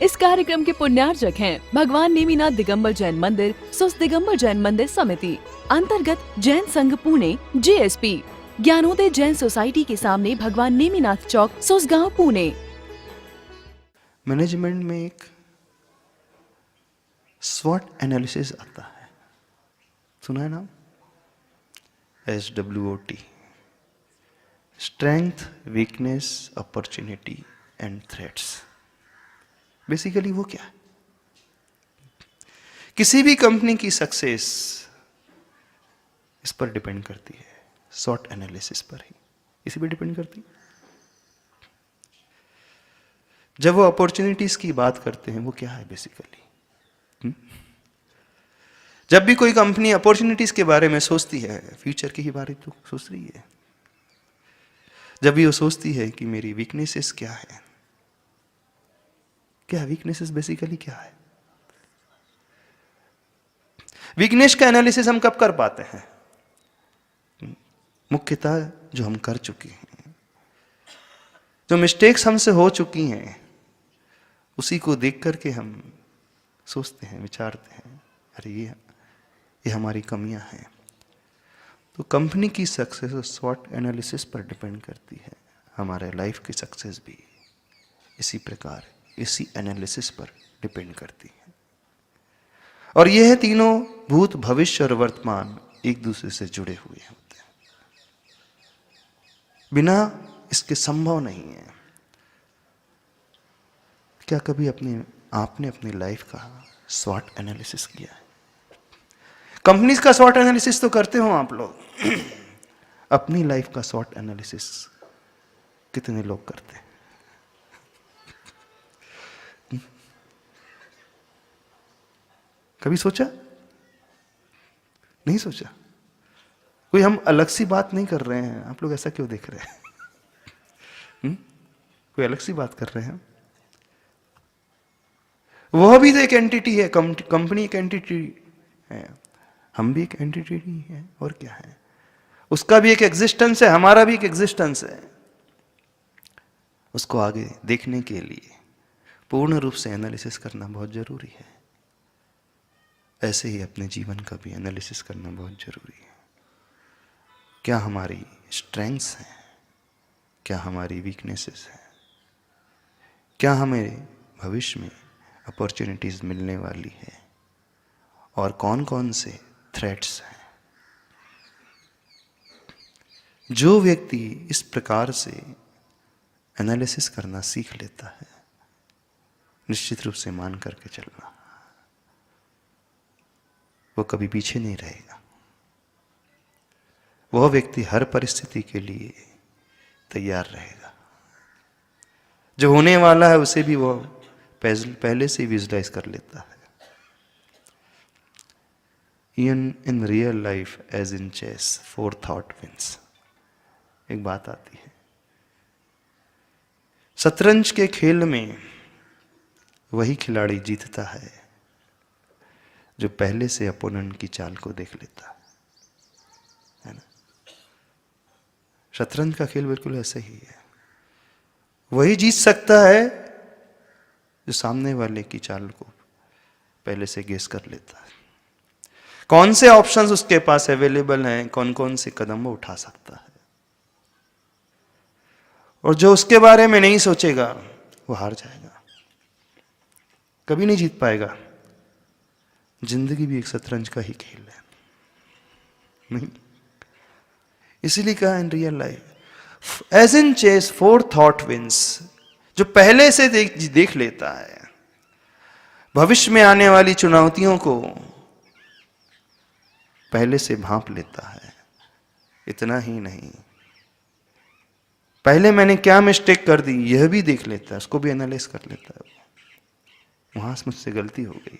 इस कार्यक्रम के पुण्यार्जक हैं भगवान नेमिनाथ दिगंबर जैन मंदिर, सुस दिगंबर जैन मंदिर समिति, अंतर्गत जैन संघ पुणे JSP, ज्ञानोदय जैन सोसाइटी के सामने भगवान नेमिनाथ चौक, सुसगांव, पुणे। मैनेजमेंट में एक SWOT एनालिसिस आता है, सुना है नाम? SWOT, strength, weakness, opportunity and threats. Basically वो क्या है? किसी भी कंपनी की सक्सेस इस पर डिपेंड करती है, SWOT एनालिसिस पर ही, इसी पर डिपेंड करती है। जब वो अपॉर्चुनिटीज की बात करते हैं, वो क्या है बेसिकली? जब भी कोई कंपनी अपॉर्चुनिटीज के बारे में सोचती है, फ्यूचर के ही बारे में तो सोच रही है। जब भी वो सोचती है कि मेरी वीकनेसेस क्या है, क्या वीकनेसेस बेसिकली क्या है? वीकनेस का एनालिसिस हम कब कर पाते हैं? मुख्यतः जो हम कर चुके हैं, जो मिस्टेक्स हमसे हो चुकी हैं, उसी को देख करके हम सोचते हैं, विचारते हैं, अरे ये हमारी कमियां हैं। तो कंपनी की सक्सेस SWOT एनालिसिस पर डिपेंड करती है। हमारे लाइफ की सक्सेस भी इसी प्रकार, इसी एनालिसिस पर डिपेंड करती है। और यह तीनों भूत, भविष्य और वर्तमान एक दूसरे से जुड़े हुए होते हैं, बिना इसके संभव नहीं है। क्या कभी आपने अपनी लाइफ का SWOT एनालिसिस किया है? कंपनीज का SWOT एनालिसिस तो करते हो आप लोग, अपनी लाइफ का SWOT एनालिसिस कितने लोग करते हैं? कभी सोचा? नहीं सोचा? कोई हम अलग सी बात नहीं कर रहे हैं, आप लोग ऐसा क्यों देख रहे हैं? कोई अलग सी बात कर रहे हैं? वह भी तो एक एंटिटी है, कंपनी एक एंटिटी है, हम भी एक एंटिटी ही है, और क्या है? उसका भी एक एग्जिस्टेंस है, हमारा भी एक एग्जिस्टेंस है। उसको आगे देखने के लिए पूर्ण रूप से एनालिसिस करना बहुत जरूरी है। ऐसे ही अपने जीवन का भी एनालिसिस करना बहुत जरूरी है। क्या हमारी स्ट्रेंथ्स हैं? क्या हमारी वीकनेसेस हैं? क्या हमें भविष्य में अपॉर्चुनिटीज मिलने वाली है? और कौन कौन से थ्रेट्स हैं? जो व्यक्ति इस प्रकार से एनालिसिस करना सीख लेता है, निश्चित रूप से मान करके चलना, वो कभी पीछे नहीं रहेगा। वह व्यक्ति हर परिस्थिति के लिए तैयार रहेगा। जो होने वाला है उसे भी वो पहले से विजुलाइज कर लेता है। In real life as in chess, 4 thought wins। एक बात आती है, शतरंज के खेल में वही खिलाड़ी जीतता है जो पहले से अपोनेंट की चाल को देख लेता है ना? शतरंज का खेल बिल्कुल ऐसा ही है। वही जीत सकता है जो सामने वाले की चाल को पहले से गेस कर लेता है, कौन से ऑप्शंस उसके पास अवेलेबल हैं, कौन कौन से कदम वो उठा सकता है। और जो उसके बारे में नहीं सोचेगा वो हार जाएगा, कभी नहीं जीत पाएगा। जिंदगी भी एक शतरंज का ही खेल है, नहीं? इसीलिए कहा in real life as in chess 4 thought wins. जो पहले से देख लेता है, भविष्य में आने वाली चुनौतियों को पहले से भांप लेता है। इतना ही नहीं, पहले मैंने क्या मिस्टेक कर दी यह भी देख लेता है, उसको भी एनालाइज कर लेता है। वहां से मुझसे गलती हो गई,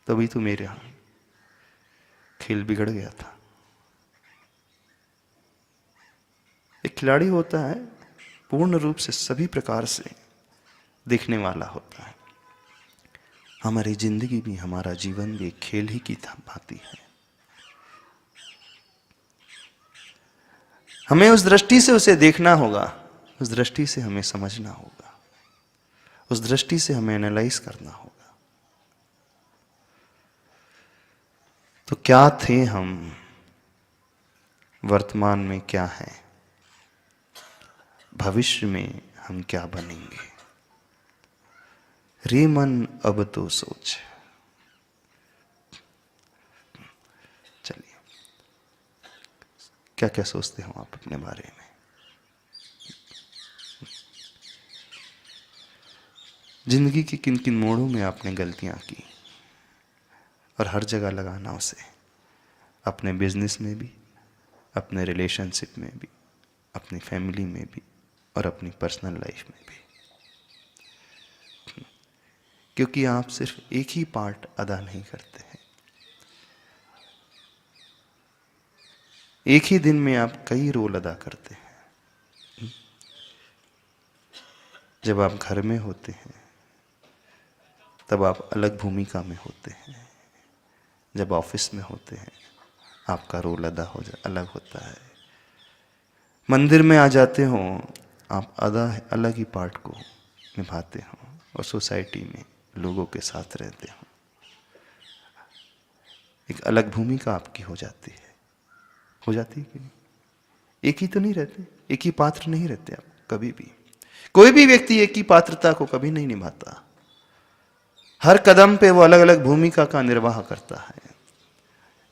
तभी तो मेरे यहां खेल बिगड़ गया था। एक खिलाड़ी होता है पूर्ण रूप से सभी प्रकार से देखने वाला होता है। हमारी जिंदगी भी, हमारा जीवन भी एक खेल ही की भांति है। हमें उस दृष्टि से उसे देखना होगा, उस दृष्टि से हमें समझना होगा, उस दृष्टि से हमें एनालाइज करना होगा। तो क्या थे हम, वर्तमान में क्या हैं, भविष्य में हम क्या बनेंगे। रे मन अब तो सोच। चलिए, क्या क्या सोचते हो आप अपने बारे में। जिंदगी के किन किन मोड़ों में आपने गलतियां की और हर जगह लगाना उसे, अपने बिजनेस में भी, अपने रिलेशनशिप में भी, अपनी फैमिली में भी और अपनी पर्सनल लाइफ में भी। क्योंकि आप सिर्फ एक ही पार्ट अदा नहीं करते हैं, एक ही दिन में आप कई रोल अदा करते हैं। जब आप घर में होते हैं तब आप अलग भूमिका में होते हैं, जब ऑफिस में होते हैं आपका रोल अलग होता है, मंदिर में आ जाते हो आप अलग ही पार्ट को निभाते हो, और सोसाइटी में लोगों के साथ रहते हो, एक अलग भूमिका आपकी हो जाती है कि नहीं? एक ही तो नहीं रहते, एक ही पात्र नहीं रहते आप कभी भी। कोई भी व्यक्ति एक ही पात्रता को कभी नहीं निभाता, हर कदम पे वो अलग अलग भूमिका का निर्वाह करता है।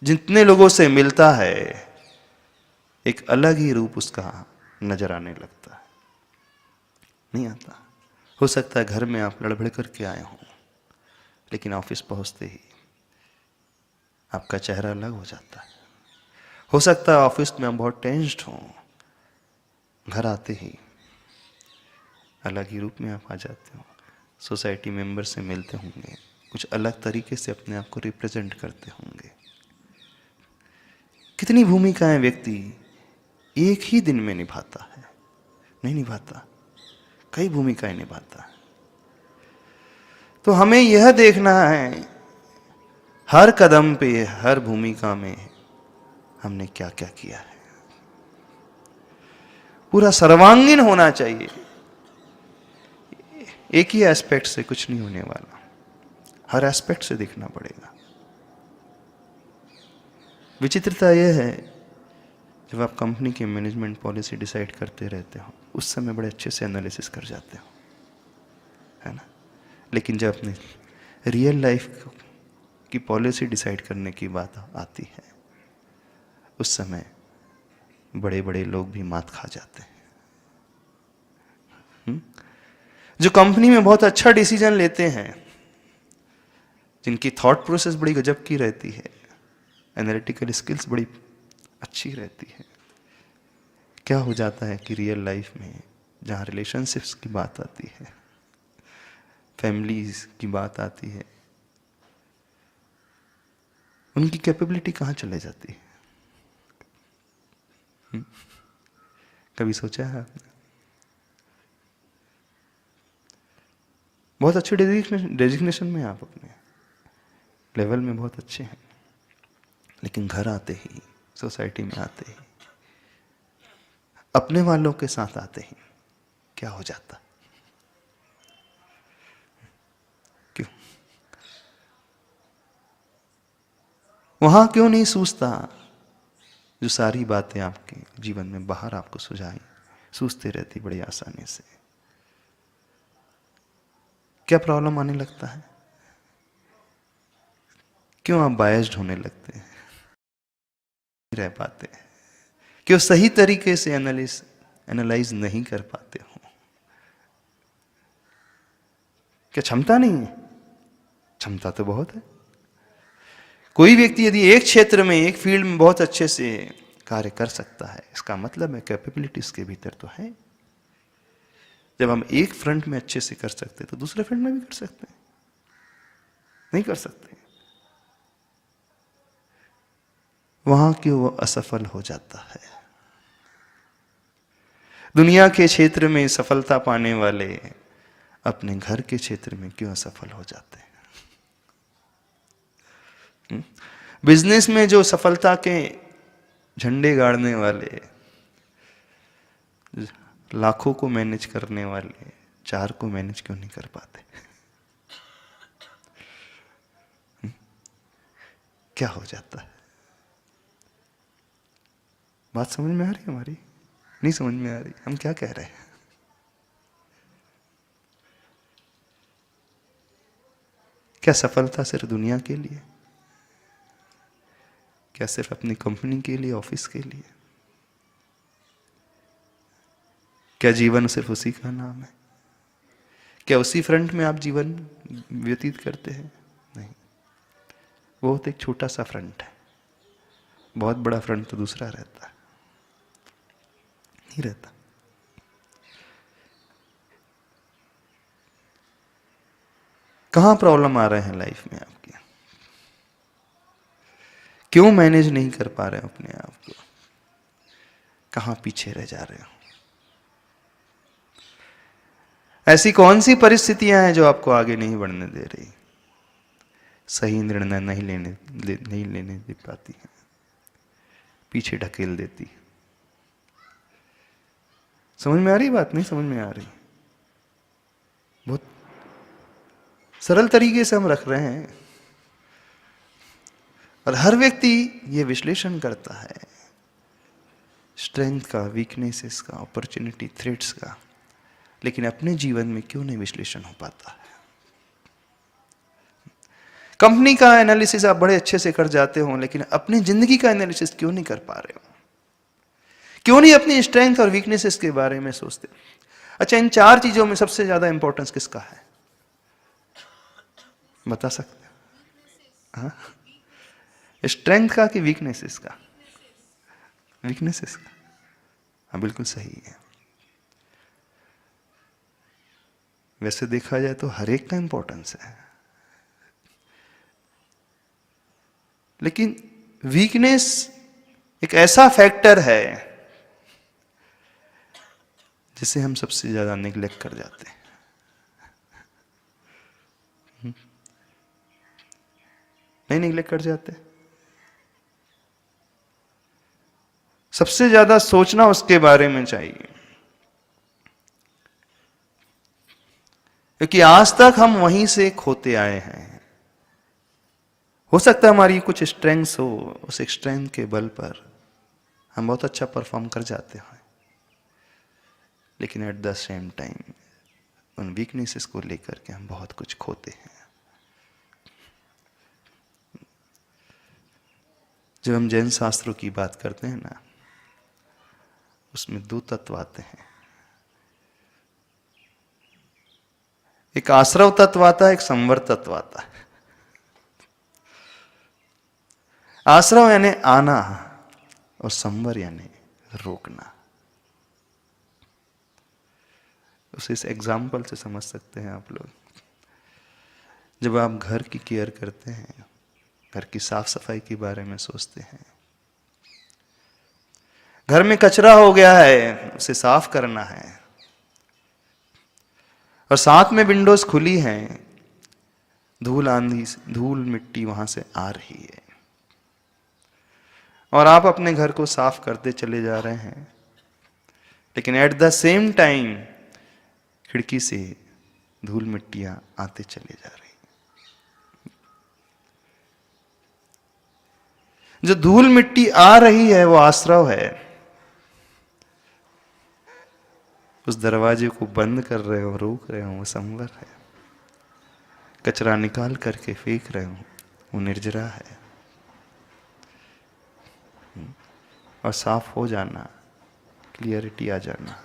जितने लोगों से मिलता है एक अलग ही रूप उसका नजर आने लगता है, नहीं आता। हो सकता है घर में आप लड़बड़ करके आए हों, लेकिन ऑफिस पहुंचते ही आपका चेहरा अलग हो जाता है। हो सकता है ऑफिस में आप बहुत टेंस्ड हों, घर आते ही अलग ही रूप में आप आ जाते हो। सोसाइटी मेंबर से मिलते होंगे, कुछ अलग तरीके से अपने आप को रिप्रेजेंट करते होंगे। कितनी भूमिकाएं व्यक्ति एक ही दिन में निभाता है, नहीं निभाता, कई भूमिकाएं निभाता है। तो हमें यह देखना है हर कदम पे, हर भूमिका में हमने क्या क्या किया है। पूरा सर्वांगीण होना चाहिए, एक ही एस्पेक्ट से कुछ नहीं होने वाला, हर एस्पेक्ट से देखना पड़ेगा। विचित्रता यह है, जब आप कंपनी की मैनेजमेंट पॉलिसी डिसाइड करते रहते हो उस समय बड़े अच्छे से एनालिसिस कर जाते हो, है ना। लेकिन जब अपने रियल लाइफ की पॉलिसी डिसाइड करने की बात आती है उस समय बड़े बड़े लोग भी मात खा जाते हैं। जो कंपनी में बहुत अच्छा डिसीजन लेते हैं, जिनकी थॉट प्रोसेस बड़ी गजब की रहती है, एनालिटिकल स्किल्स बड़ी अच्छी रहती है, क्या हो जाता है कि रियल लाइफ में जहाँ रिलेशनशिप्स की बात आती है, फैमिलीज की बात आती है, उनकी कैपेबिलिटी कहाँ चले जाती है। कभी सोचा है आपने? बहुत अच्छे डेजिग्नेशन में आप अपने लेवल में बहुत अच्छे हैं, लेकिन घर आते ही, सोसाइटी में आते ही, अपने वालों के साथ आते ही क्या हो जाता? क्यों? वहां क्यों नहीं सूझता जो सारी बातें आपके जीवन में बाहर आपको सुझाई, सूझते रहती बड़ी आसानी से? क्या प्रॉब्लम आने लगता है? क्यों आप बायस्ड होने लगते हैं, नहीं रह पाते? क्यों सही तरीके से एनालाइज नहीं कर पाते हो? क्या क्षमता नहीं है? क्षमता तो बहुत है। कोई व्यक्ति यदि एक क्षेत्र में, एक फील्ड में बहुत अच्छे से कार्य कर सकता है, इसका मतलब है कैपेबिलिटी इसके भीतर तो है। जब हम एक फ्रंट में अच्छे से कर सकते हैं तो दूसरे फ्रंट में भी कर सकते हैं, नहीं कर सकते? वहां क्यों वो असफल हो जाता है? दुनिया के क्षेत्र में सफलता पाने वाले अपने घर के क्षेत्र में क्यों असफल हो जाते हैं? बिजनेस में जो सफलता के झंडे गाड़ने वाले, लाखों को मैनेज करने वाले, 4 को मैनेज क्यों नहीं कर पाते? क्या हो जाता है? बात समझ में आ रही है हमारी? नहीं समझ में आ रही? हम क्या कह रहे हैं? क्या सफलता सिर्फ दुनिया के लिए? क्या सिर्फ अपनी कंपनी के लिए, ऑफिस के लिए? क्या जीवन सिर्फ उसी का नाम है? क्या उसी फ्रंट में आप जीवन व्यतीत करते हैं? नहीं, वो तो एक छोटा सा फ्रंट है। बहुत बड़ा फ्रंट तो दूसरा रहता है, नहीं रहता। कहां प्रॉब्लम आ रहे हैं लाइफ में आपके? क्यों मैनेज नहीं कर पा रहे हो अपने आप को? कहां पीछे रह जा रहे हो? ऐसी कौन सी परिस्थितियां हैं जो आपको आगे नहीं बढ़ने दे रही, सही निर्णय नहीं लेने दे पाती हैं, पीछे ढकेल देती है? समझ में आ रही बात? नहीं समझ में आ रही? बहुत सरल तरीके से हम रख रहे हैं, और हर व्यक्ति ये विश्लेषण करता है, स्ट्रेंथ का, वीकनेसेस का, अपॉर्चुनिटी, थ्रेट्स का, लेकिन अपने जीवन में क्यों नहीं विश्लेषण हो पाता है? कंपनी का एनालिसिस आप बड़े अच्छे से कर जाते हो, लेकिन अपनी जिंदगी का एनालिसिस क्यों नहीं कर पा रहे हो? क्यों नहीं अपनी स्ट्रेंथ और वीकनेसेस के बारे में सोचते? अच्छा, इन 4 चीजों में सबसे ज्यादा इंपॉर्टेंस किसका है? बता सकते हो? हाँ? स्ट्रेंथ का कि वीकनेसेस का? वीकनेसेस का। हाँ, बिल्कुल सही है। वैसे देखा जाए तो हर एक का इंपॉर्टेंस है, लेकिन वीकनेस एक ऐसा फैक्टर है जिसे हम सबसे ज्यादा निग्लेक्ट कर जाते हैं। नहीं निग्लेक्ट कर जाते? सबसे ज्यादा सोचना उसके बारे में चाहिए, क्योंकि आज तक हम वहीं से खोते आए हैं। हो सकता है हमारी कुछ स्ट्रेंथ्स हो, उस स्ट्रेंथ के बल पर हम बहुत अच्छा परफॉर्म कर जाते हैं, लेकिन एट द सेम टाइम उन वीकनेसेस को लेकर के हम बहुत कुछ खोते हैं। जब हम जैन शास्त्रों की बात करते हैं ना, उसमें 2 तत्व आते हैं। एक आश्रव तत्व आता है, एक संवर तत्व आता है। आश्रव यानी आना, और संवर यानी रोकना। उसे इस एग्जाम्पल से समझ सकते हैं आप लोग। जब आप घर की केयर करते हैं, घर की साफ सफाई के बारे में सोचते हैं, घर में कचरा हो गया है, उसे साफ करना है, और साथ में विंडोज खुली हैं, धूल आंधी, धूल मिट्टी वहां से आ रही है, और आप अपने घर को साफ करते चले जा रहे हैं, लेकिन एट द सेम टाइम खिड़की से धूल मिट्टियां आते चले जा रही। जो धूल मिट्टी आ रही है वो आश्रव है। उस दरवाजे को बंद कर रहे हो, रोक रहे हो, वो संवर है। कचरा निकाल करके फेंक रहे हो, वो निर्जरा है। और साफ हो जाना, क्लियरिटी आ जाना,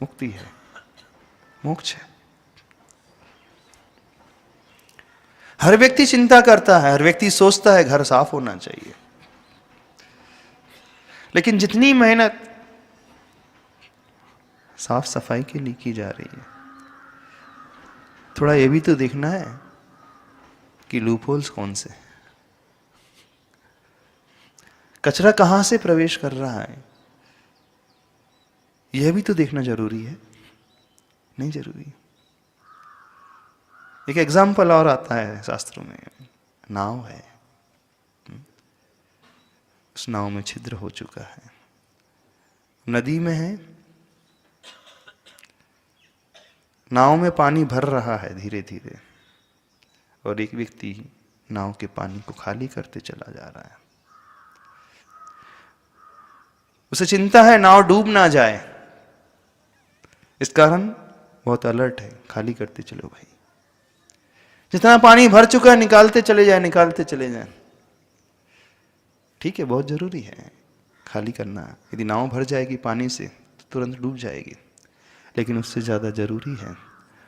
मुक्ति है, मोक्ष है। हर व्यक्ति चिंता करता है, हर व्यक्ति सोचता है घर साफ होना चाहिए, लेकिन जितनी मेहनत साफ सफाई के लिए की जा रही है, थोड़ा ये भी तो देखना है कि लूपहोल्स कौन से, कचरा कहां से प्रवेश कर रहा है, यह भी तो देखना जरूरी है। नहीं जरूरी? एक एग्जाम्पल और आता है शास्त्रों में, नाव है, उस नाव में छिद्र हो चुका है, नदी में है, नाव में पानी भर रहा है धीरे धीरे, और एक व्यक्ति नाव के पानी को खाली करते चला जा रहा है। उसे चिंता है नाव डूब ना जाए, इस कारण बहुत अलर्ट है, खाली करते चलो भाई। जितना पानी भर चुका है निकालते चले जाए, निकालते चले जाए। ठीक है, बहुत जरूरी है खाली करना। यदि नाव भर जाएगी पानी से तो तुरंत डूब जाएगी, लेकिन उससे ज्यादा जरूरी है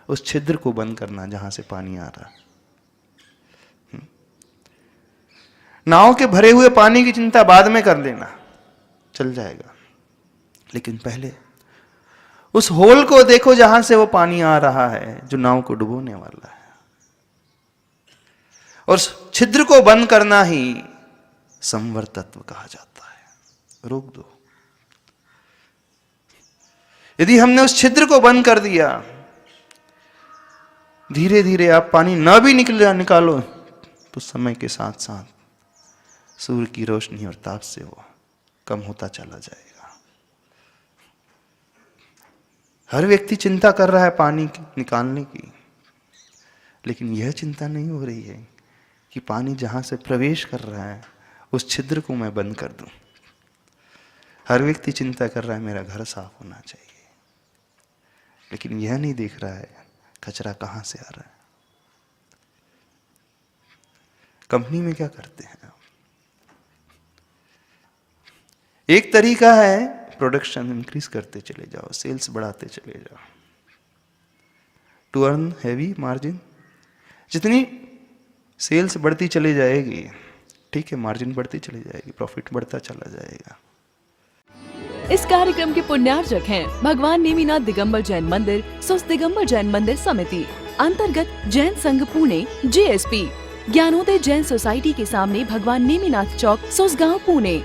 उस छिद्र को बंद करना जहां से पानी आ रहा है। नाव के भरे हुए पानी की चिंता बाद में कर लेना, चल जाएगा, लेकिन पहले उस होल को देखो जहां से वो पानी आ रहा है जो नाव को डुबोने वाला है, और छिद्र को बंद करना ही संवर तत्व कहा जाता है। रोक दो। यदि हमने उस छिद्र को बंद कर दिया, धीरे धीरे आप पानी न भी निकालो तो समय के साथ साथ सूर्य की रोशनी और ताप से वो कम होता चला जाएगा। हर व्यक्ति चिंता कर रहा है पानी निकालने की, लेकिन यह चिंता नहीं हो रही है कि पानी जहां से प्रवेश कर रहा है उस छिद्र को मैं बंद कर दूं। हर व्यक्ति चिंता कर रहा है मेरा घर साफ होना चाहिए, लेकिन यह नहीं देख रहा है कचरा कहां से आ रहा है। कंपनी में क्या करते हैं आप? एक तरीका है प्रोडक्शन इंक्रीज करते चले जाओ, सेल्स बढ़ाते चले जाओ, टू अर्न हैवी मार्जिन। जितनी सेल्स बढ़ती चली जाएगी, ठीक है, मार्जिन बढ़ती चली जाएगी, प्रॉफिट बढ़ता चला जाएगा। इस कार्यक्रम के पुण्यार्जक हैं भगवान नेमिनाथ दिगंबर जैन मंदिर, सुस्त दिगंबर जैन मंदिर समिति, अंतर्गत जैन संघ पुणे, JSP, ज्ञानोदय जैन सोसाइटी के सामने भगवान नेमिनाथ चौक, सुसगांव, पुणे।